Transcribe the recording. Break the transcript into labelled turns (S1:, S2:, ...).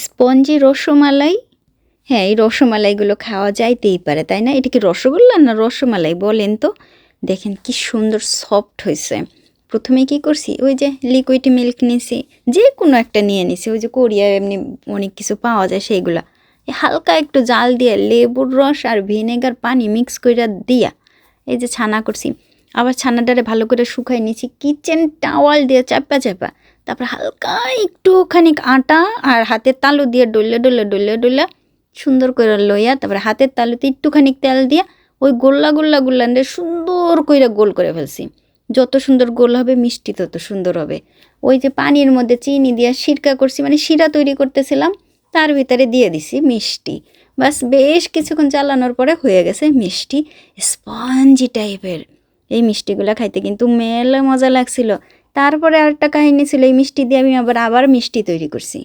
S1: Spongy rasmalai. হ্যাঁ, এই রসমালাইগুলো খাওয়া যাইতেই পারে, তাই না? এটা কি রসগোল্লা না রসমালাই বলেন তো? দেখেন কি সুন্দর সফট হয়েছে। প্রথমে কি করছি, ওই যে লিকুইড মিল্ক নিছি, যে কোনো একটা নিয়ে নিছি, ওই যে কোরিয়া এমনি অনেক কিছু পাওয়া যায় সেইগুলা। হালকা একটু জাল দিয়ে লেবুর রস আর ভিনেগার পানি মিক্স করে দিয়া এই যে ছানা করছি। আবার ছানাটারে ভালো করে শুকাই নিছি কিচেন টাওয়াল দিয়ে চাপা চাপা। তারপর হালকা একটুখানি আটা আর হাতের তালু দিয়ে ডলে ডলে ডলে ডলে সুন্দর করে লইয়া তারপরে হাতের তালুতে একটুখানি তেল দিয়া ওই গোল্লা গোল্লা গোল্লান্ডে সুন্দর করে গোল করে ফেলছি। যত সুন্দর গোল হবে মিষ্টি তত সুন্দর হবে। ওই যে পানির মধ্যে চিনি দিয়া সিরকা করছি, মানে শিরা তৈরি করতেছিলাম, তার ভিতরে দিয়ে দিছি মিষ্টি। বাস বেশ কিছুক্ষণ চালানোর পরে হয়ে গেছে মিষ্টি স্পঞ্জি টাইপের। এই মিষ্টিগুলো খাইতে কিন্তু মেলা মজা লাগছিল। তারপরে আরেকটা কাহিনী ছিল, এই মিষ্টি দিয়ে আমি আবার মিষ্টি তৈরি করছি।